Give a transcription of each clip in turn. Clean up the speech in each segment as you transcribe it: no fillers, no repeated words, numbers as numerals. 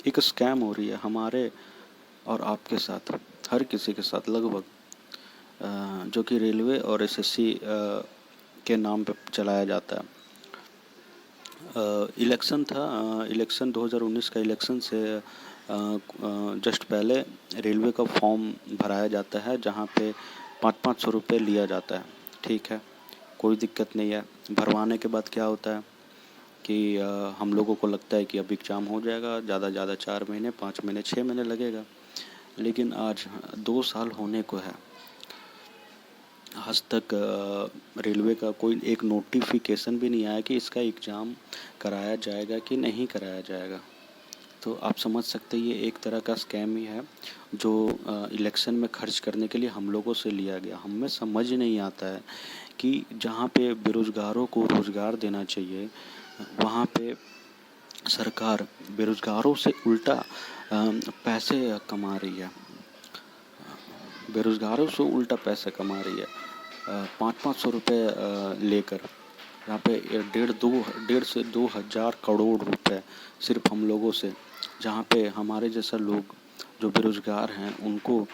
एक स्कैम हो रही है हमारे और आपके साथ, हर किसी के साथ लगभग, जो कि रेलवे और एसएससी के नाम पे चलाया जाता है। इलेक्शन था, इलेक्शन 2019 का इलेक्शन से जस्ट पहले रेलवे का फॉर्म भराया जाता है, जहाँ पे 500-500 रुपये लिया जाता है। ठीक है, कोई दिक्कत नहीं है। भरवाने के बाद क्या होता है कि हम लोगों को लगता है कि अब एग्ज़ाम हो जाएगा, ज़्यादा ज़्यादा 4 महीने, 5 महीने, 6 महीने लगेगा। लेकिन आज 2 साल होने को है, आज तक रेलवे का कोई एक नोटिफिकेशन भी नहीं आया कि इसका एग्ज़ाम कराया जाएगा कि नहीं कराया जाएगा। तो आप समझ सकते हैं, ये एक तरह का स्कैम ही है जो इलेक्शन में खर्च करने के लिए हम लोगों से लिया गया। हमें समझ नहीं आता है कि जहाँ पे बेरोज़गारों को रोज़गार देना चाहिए, वहाँ पे सरकार बेरोज़गारों से उल्टा पैसे कमा रही है, बेरोज़गारों से उल्टा पैसे कमा रही है। 500-500 रुपये लेकर यहाँ पे 1.5 से 2 हज़ार करोड़ रुपए सिर्फ हम लोगों से, जहाँ पे हमारे जैसा लोग जो बेरोज़गार हैं उनको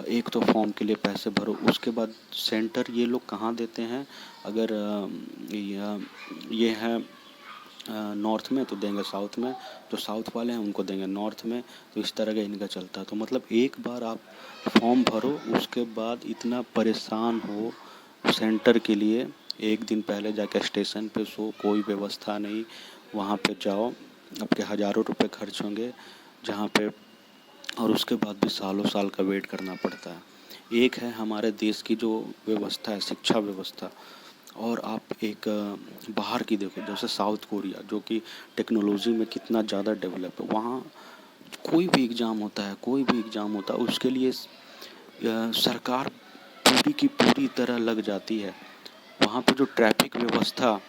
एक तो फॉर्म के लिए पैसे भरो, उसके बाद सेंटर ये लोग कहाँ देते हैं। अगर ये है नॉर्थ में तो देंगे साउथ में, जो साउथ वाले हैं उनको देंगे नॉर्थ में। तो इस तरह का इनका चलता है। तो मतलब एक बार आप फॉर्म भरो, उसके बाद इतना परेशान हो सेंटर के लिए, एक दिन पहले जाके स्टेशन पे सो, कोई व्यवस्था नहीं, वहाँ पे जाओ, आपके हज़ारों रुपए खर्च होंगे जहाँ पे, और उसके बाद भी सालों साल का वेट करना पड़ता है। एक है हमारे देश की जो व्यवस्था है, शिक्षा व्यवस्था, और आप एक बाहर की देखो, जैसे साउथ कोरिया, जो कि टेक्नोलॉजी में कितना ज़्यादा डेवलप है। वहाँ कोई भी एग्ज़ाम होता है, कोई भी एग्ज़ाम होता है, उसके लिए सरकार पूरी की पूरी तरह लग जाती है। वहाँ पे जो ट्रैफिक व्यवस्था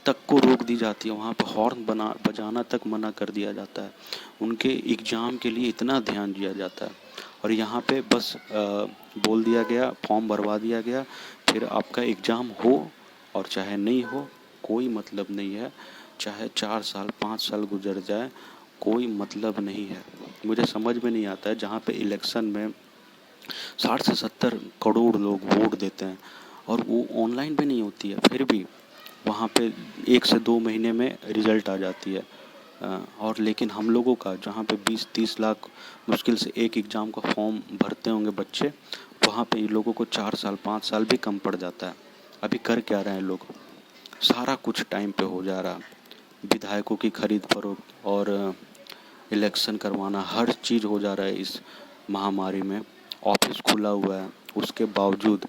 तक को रोक दी जाती है, वहाँ पे हॉर्न बजाना तक मना कर दिया जाता है। उनके एग्ज़ाम के लिए इतना ध्यान दिया जाता है। और यहाँ पे बस बोल दिया गया, फॉर्म भरवा दिया गया, फिर आपका एग्ज़ाम हो और चाहे नहीं हो, कोई मतलब नहीं है। चाहे 4 साल 5 साल गुजर जाए, कोई मतलब नहीं है। मुझे समझ में नहीं आता है, जहाँ पे इलेक्शन में 60 से 70 करोड़ लोग वोट देते हैं और वो ऑनलाइन भी नहीं होती है, फिर भी वहाँ पे 1 से 2 महीने में रिज़ल्ट आ जाती है। और लेकिन हम लोगों का जहाँ पे 20-30 लाख मुश्किल से एक एग्ज़ाम का फॉर्म भरते होंगे बच्चे, वहाँ पे इन लोगों को 4 साल 5 साल भी कम पड़ जाता है। अभी कर क्या रहे हैं लोग, सारा कुछ टाइम पे हो जा रहा, विधायकों की खरीद फरोख्त और इलेक्शन करवाना, हर चीज़ हो जा रहा है इस महामारी में। ऑफिस खुला हुआ है, उसके बावजूद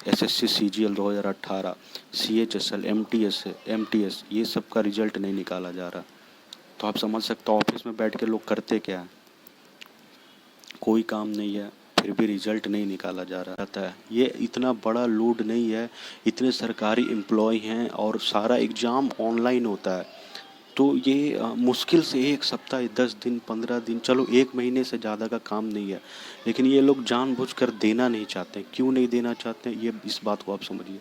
एसएससी सीजीएल 2018, सीएचएसएल, एमटीएस ये सब का रिजल्ट नहीं निकाला जा रहा। तो आप समझ सकते हो ऑफिस में बैठ के लोग करते क्या है, कोई काम नहीं है, फिर भी रिजल्ट नहीं निकाला जा रहा है। ये इतना बड़ा लोड नहीं है, इतने सरकारी एम्प्लॉय हैं और सारा एग्ज़ाम ऑनलाइन होता है। तो ये मुश्किल से 1 सप्ताह, 10 दिन, 15 दिन, चलो 1 महीने से ज़्यादा का काम नहीं है। लेकिन ये लोग जानबूझकर देना नहीं चाहते। क्यों नहीं देना चाहते हैं, ये इस बात को आप समझिए।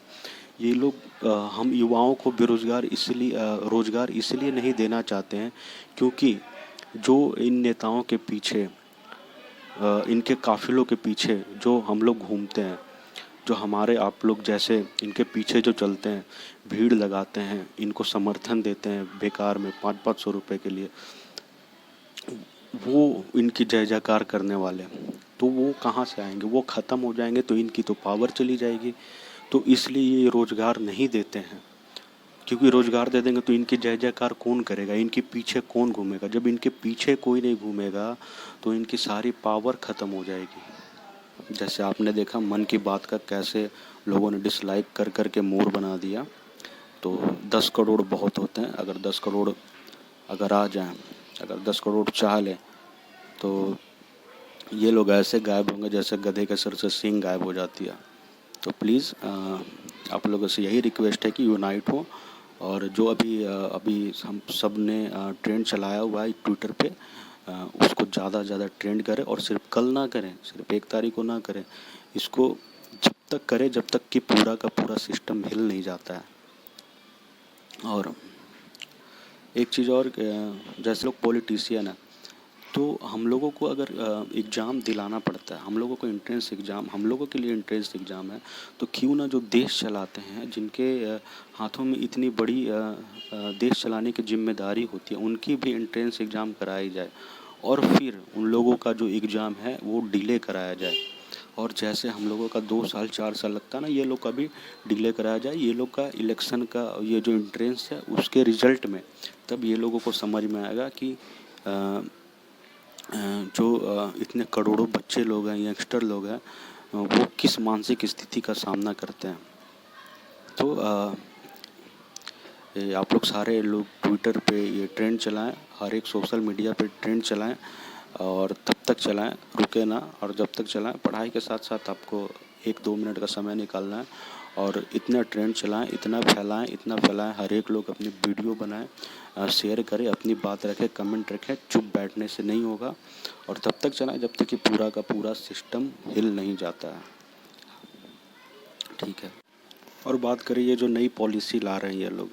ये लोग हम युवाओं को बेरोज़गार इसलिए रोज़गार इसलिए नहीं देना चाहते हैं क्योंकि जो इन नेताओं के पीछे, इनके काफ़िलों के पीछे जो हम लोग घूमते हैं, जो हमारे आप लोग जैसे इनके पीछे जो चलते हैं, भीड़ लगाते हैं, इनको समर्थन देते हैं बेकार में 500-500 रुपये के लिए, वो इनकी जय जयकार करने वाले, तो वो कहाँ से आएंगे, वो ख़त्म हो जाएंगे तो इनकी तो पावर चली जाएगी। तो इसलिए ये रोज़गार नहीं देते हैं, क्योंकि रोज़गार दे देंगे तो इनकी जय जयकार कौन करेगा, इनके पीछे कौन घूमेगा। जब इनके पीछे कोई नहीं घूमेगा तो इनकी सारी पावर ख़त्म हो जाएगी। जैसे आपने देखा मन की बात का कैसे लोगों ने डिसलाइक कर कर के मोर बना दिया। तो 10 करोड़ बहुत होते हैं, अगर 10 करोड़ अगर आ जाएं, अगर 10 करोड़ चाह लें तो ये लोग ऐसे गायब होंगे जैसे गधे के सर से सींग गायब हो जाती है। तो प्लीज़ आप लोगों से यही रिक्वेस्ट है कि यूनाइट हो, और जो अभी हम सब ने ट्रेंड चलाया हुआ है ट्विटर पे, उसको ज़्यादा ज़्यादा ट्रेंड करें, और सिर्फ कल ना करें, सिर्फ 1 तारीख को ना करें, इसको जब तक करें जब तक कि पूरा का पूरा सिस्टम हिल नहीं जाता है। और एक चीज़ और, जैसे लोग पॉलिटिशियन हैं, तो हम लोगों को अगर एग्ज़ाम दिलाना पड़ता है, हम लोगों को एंट्रेंस एग्ज़ाम, हम लोगों के लिए एंट्रेंस एग्ज़ाम है, तो क्यों ना जो देश चलाते हैं, जिनके हाथों में इतनी बड़ी देश चलाने की जिम्मेदारी होती है, उनकी भी एंट्रेंस एग्ज़ाम कराई जाए और फिर उन लोगों का जो एग्ज़ाम है वो डिले कराया जाए। और जैसे हम लोगों का 2 साल 4 साल लगता है ना, ये लोग का भी डिले कराया जाए। ये लोग का इलेक्शन का ये जो एंट्रेंस है उसके रिजल्ट में तब ये लोगों को समझ में आएगा कि अ, जो इतने करोड़ों बच्चे लोग हैं, यंगस्टर लोग हैं, वो किस मानसिक स्थिति का सामना करते हैं। तो ये आप लोग सारे लोग ट्विटर पे ये ट्रेंड चलाएं, हर एक सोशल मीडिया पे ट्रेंड चलाएं और तब तक चलाएं, रुके ना। और जब तक चलाएं, पढ़ाई के साथ साथ आपको 1-2 मिनट का समय निकालना है और इतना ट्रेंड चलाएं, इतना फैलाएं, हर एक लोग अपनी वीडियो बनाएं, शेयर करें, अपनी बात रखें, कमेंट रखें। चुप बैठने से नहीं होगा और तब तक चलाएं जब तक कि पूरा का पूरा सिस्टम हिल नहीं जाता है। ठीक है। और बात करें ये जो नई पॉलिसी ला रहे हैं ये लोग,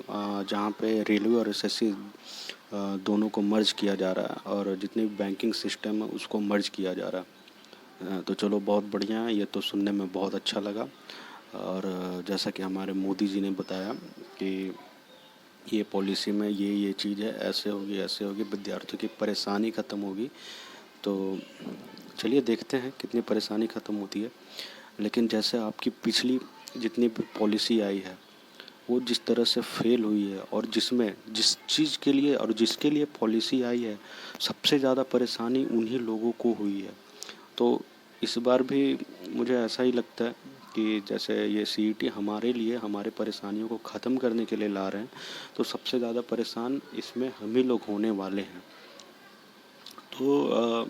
जहाँ पे रेलवे और एसएससी दोनों को मर्ज किया जा रहा है और जितने भी बैंकिंग सिस्टम है उसको मर्ज किया जा रहा है। तो चलो बहुत बढ़िया है, ये तो सुनने में बहुत अच्छा लगा। और जैसा कि हमारे मोदी जी ने बताया कि ये पॉलिसी में ये चीज़ है, ऐसे होगी, विद्यार्थियों की परेशानी ख़त्म होगी। तो चलिए देखते हैं कितनी परेशानी ख़त्म होती है। लेकिन जैसे आपकी पिछली जितनी भी पॉलिसी आई है वो जिस तरह से फेल हुई है और जिसमें जिस चीज़ के लिए और जिसके लिए पॉलिसी आई है सबसे ज़्यादा परेशानी उन्हीं लोगों को हुई है। तो इस बार भी मुझे ऐसा ही लगता है कि जैसे ये सीईटी हमारे लिए हमारे परेशानियों को ख़त्म करने के लिए ला रहे हैं, तो सबसे ज़्यादा परेशान इसमें हम ही लोग होने वाले हैं। तो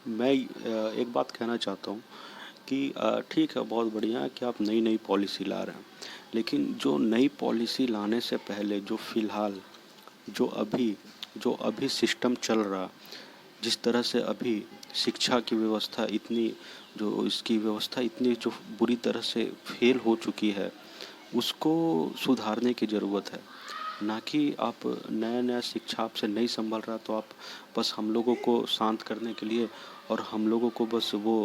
मैं एक बात कहना चाहता हूँ कि ठीक है, बहुत बढ़िया है कि आप नई नई पॉलिसी ला रहे हैं, लेकिन जो नई पॉलिसी लाने से पहले जो फ़िलहाल जो अभी सिस्टम चल रहा, जिस तरह से अभी शिक्षा की व्यवस्था इतनी जो इसकी व्यवस्था इतनी जो बुरी तरह से फेल हो चुकी है, उसको सुधारने की ज़रूरत है। ना कि आप नया नया शिक्षा आपसे नहीं संभल रहा तो आप बस हम लोगों को शांत करने के लिए और हम लोगों को बस वो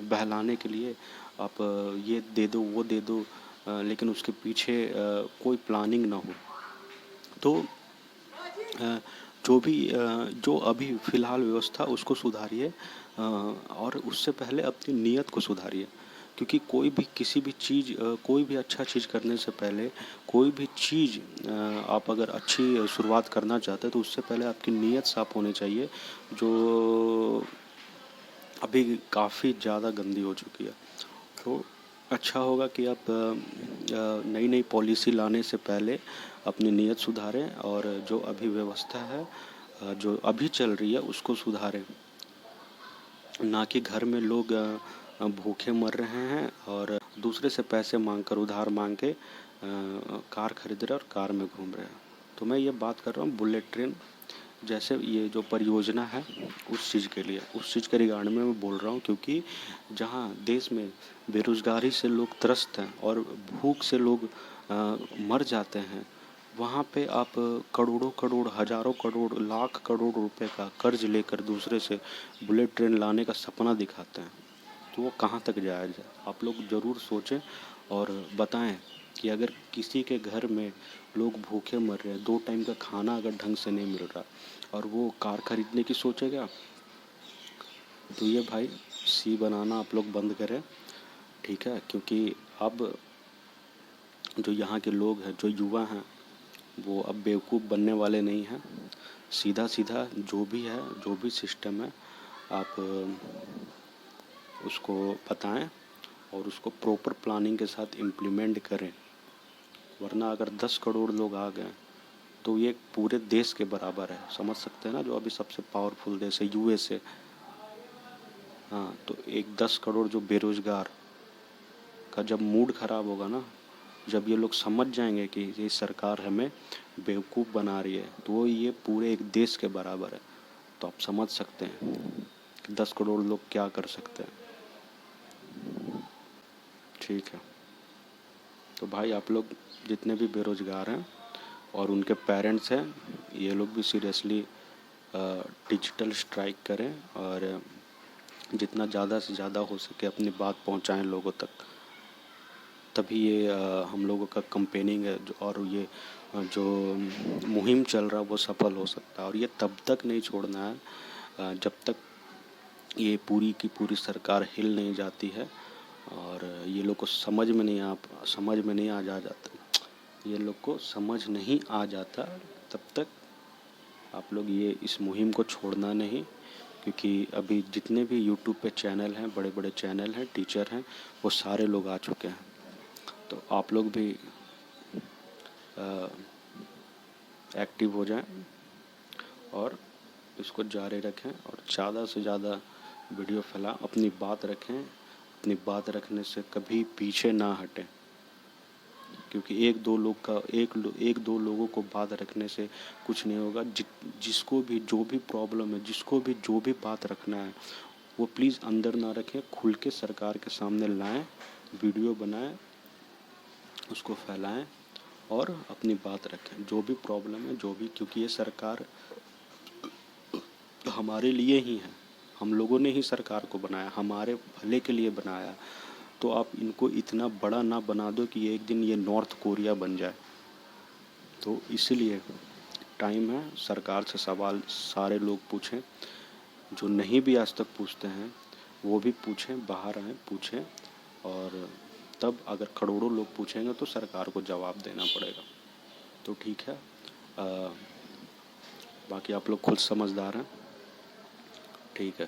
बहलाने के लिए आप ये दे दो वो दे दो, लेकिन उसके पीछे कोई प्लानिंग ना हो। तो अ, जो अभी फ़िलहाल व्यवस्था उसको सुधारिए, और उससे पहले अपनी नीयत को सुधारिए। क्योंकि कोई भी अच्छा चीज़ करने से पहले कोई भी चीज़ आप अगर अच्छी शुरुआत करना चाहते हैं तो उससे पहले आपकी नीयत साफ़ होनी चाहिए, जो अभी काफ़ी ज़्यादा गंदी हो चुकी है। तो अच्छा होगा कि आप नई नई पॉलिसी लाने से पहले अपनी नीयत सुधारें और जो अभी व्यवस्था है, जो अभी चल रही है उसको सुधारें। ना कि घर में लोग भूखे मर रहे हैं और दूसरे से पैसे मांग कर, उधार मांग के कार खरीद रहे और कार में घूम रहे हैं। तो मैं ये बात कर रहा हूँ बुलेट ट्रेन जैसे ये जो परियोजना है उस चीज़ के रिगार्ड में मैं बोल रहा हूँ, क्योंकि जहाँ देश में बेरोज़गारी से लोग त्रस्त हैं और भूख से लोग मर जाते हैं, वहाँ पे आप करोड़ों करोड़, हज़ारों करोड़, लाख करोड़ रुपए का कर्ज लेकर दूसरे से बुलेट ट्रेन लाने का सपना दिखाते हैं। तो वो कहाँ तक जायज़ है? आप लोग ज़रूर सोचें और बताएं कि अगर किसी के घर में लोग भूखे मर रहे हैं, 2 टाइम का खाना अगर ढंग से नहीं मिल रहा और वो कार खरीदने की सोचेगा, तो ये भाई सी बनाना आप लोग बंद करें। ठीक है, क्योंकि अब जो यहाँ के लोग हैं, जो युवा हैं, वो अब बेवकूफ़ बनने वाले नहीं हैं। सीधा सीधा जो भी सिस्टम है, आप उसको बताएं और उसको प्रॉपर प्लानिंग के साथ इम्प्लीमेंट करें। वरना अगर 10 करोड़ लोग आ गए तो ये पूरे देश के बराबर है। समझ सकते हैं ना, जो अभी सबसे पावरफुल देश है यूएसए। हाँ, तो एक 10 करोड़ जो बेरोजगार का जब मूड ख़राब होगा ना, जब ये लोग समझ जाएंगे कि ये सरकार हमें बेवकूफ़ बना रही है, तो वो ये पूरे एक देश के बराबर है। तो आप समझ सकते हैं कि 10 करोड़ लोग क्या कर सकते हैं। ठीक है, तो भाई आप लोग जितने भी बेरोजगार हैं और उनके पेरेंट्स हैं, ये लोग भी सीरियसली डिजिटल स्ट्राइक करें और जितना ज़्यादा से ज़्यादा हो सके अपनी बात पहुंचाएं लोगों तक। तभी ये हम लोगों का कंपेनिंग है और ये जो मुहिम चल रहा है वो सफल हो सकता है। और ये तब तक नहीं छोड़ना है जब तक ये पूरी की पूरी सरकार हिल नहीं जाती है और ये लोग को समझ में नहीं आ जाता, ये लोग को समझ नहीं आ जाता, तब तक आप लोग ये इस मुहिम को छोड़ना नहीं। क्योंकि अभी जितने भी यूट्यूब पे चैनल हैं, बड़े बड़े चैनल हैं, टीचर हैं, वो सारे लोग आ चुके हैं। तो आप लोग भी एक्टिव हो जाएं और इसको जारी रखें और ज़्यादा से ज़्यादा वीडियो फैला, अपनी बात रखें, अपनी बात रखने से कभी पीछे ना हटें। क्योंकि एक दो लोगों को बात रखने से कुछ नहीं होगा। जिसको भी जो भी प्रॉब्लम है, जिसको भी जो भी बात रखना है, वो प्लीज़ अंदर ना रखें, खुल के सरकार के सामने लाएं, वीडियो बनाएं, उसको फैलाएं और अपनी बात रखें। जो भी प्रॉब्लम है, जो भी, क्योंकि ये सरकार हमारे लिए ही है, हम लोगों ने ही सरकार को बनाया, हमारे भले के लिए बनाया। तो आप इनको इतना बड़ा ना बना दो कि एक दिन ये नॉर्थ कोरिया बन जाए। तो इसलिए टाइम है, सरकार से सवाल सारे लोग पूछें, जो नहीं भी आज तक पूछते हैं वो भी पूछें, बाहर आएँ पूछें। और तब अगर करोड़ों लोग पूछेंगे तो सरकार को जवाब देना पड़ेगा। तो ठीक है, बाकी आप लोग खुद समझदार हैं, ठीक है।